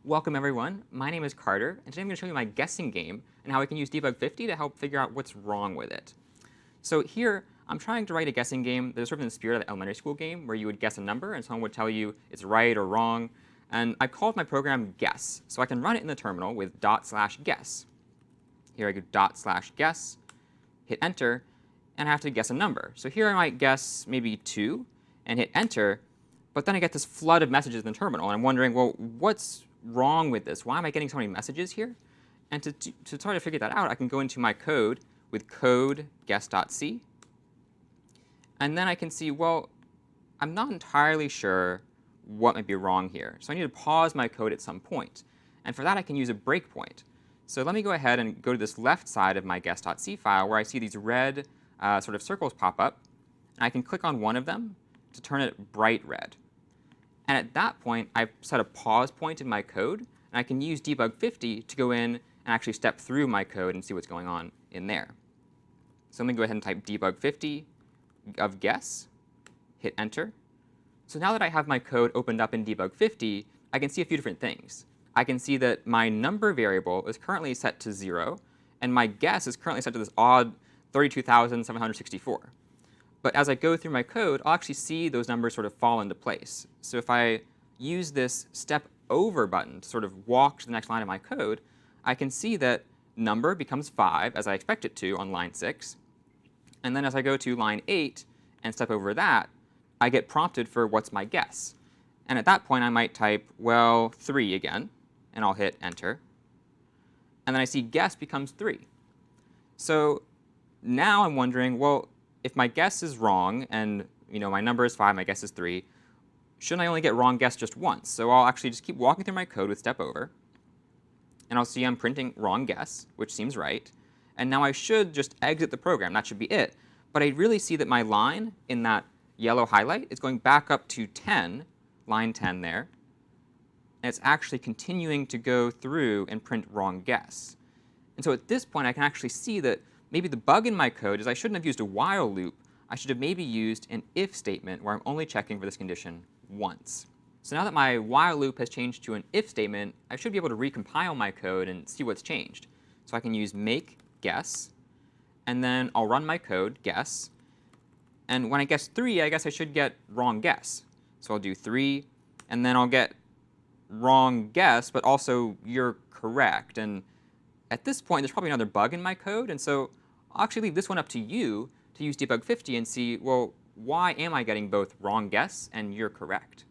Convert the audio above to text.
Welcome everyone, my name is Carter, and today I'm going to show you my guessing game and how I can use Debug50 to help figure out what's wrong with it. So here, I'm trying to write a guessing game that is sort of in the spirit of the elementary school game, where you would guess a number and someone would tell you it's right or wrong. And I called my program guess, so I can run it in the terminal with /guess. Here I go /guess, hit enter, and I have to guess a number. So here I might guess maybe 2 and hit enter, but then I get this flood of messages in the terminal, and I'm wondering, well, what's wrong with this? Why am I getting so many messages here? And to try to figure that out, I can go into my code with code guess.c. And then I can see, well, I'm not entirely sure what might be wrong here. So I need to pause my code at some point. And for that, I can use a breakpoint. So let me go ahead and go to this left side of my guess.c file where I see these red sort of circles pop up. And I can click on one of them to turn it bright red. And at that point, I've set a pause point in my code, and I can use Debug50 to go in and actually step through my code and see what's going on in there. So let me go ahead and type Debug50 of guess, hit enter. So now that I have my code opened up in Debug50, I can see a few different things. I can see that my number variable is currently set to 0, and my guess is currently set to this odd 32,764. But as I go through my code, I'll actually see those numbers sort of fall into place. So if I use this step over button to sort of walk to the next line of my code, I can see that number becomes 5, as I expect it to on line 6. And then as I go to line 8 and step over that, I get prompted for what's my guess. And at that point, I might type, well, 3 again, and I'll hit enter. And then I see guess becomes 3. So now I'm wondering, well, if my guess is wrong and my number is 5, my guess is 3, shouldn't I only get wrong guess just once? So I'll actually just keep walking through my code with step over. And I'll see I'm printing wrong guess, which seems right. And now I should just exit the program. That should be it. But I really see that my line in that yellow highlight is going back up to 10, line 10 there. And it's actually continuing to go through and print wrong guess. And so at this point, I can actually see that maybe the bug in my code is I shouldn't have used a while loop. I should have maybe used an if statement where I'm only checking for this condition once. So now that my while loop has changed to an if statement, I should be able to recompile my code and see what's changed. So I can use make guess, and then I'll run my code, guess. And when I guess 3, I guess I should get wrong guess. So I'll do 3, and then I'll get wrong guess, but also you're correct. And at this point, there's probably another bug in my code. And so I'll actually leave this one up to you to use Debug50 and see, well, why am I getting both wrong guess and you're correct?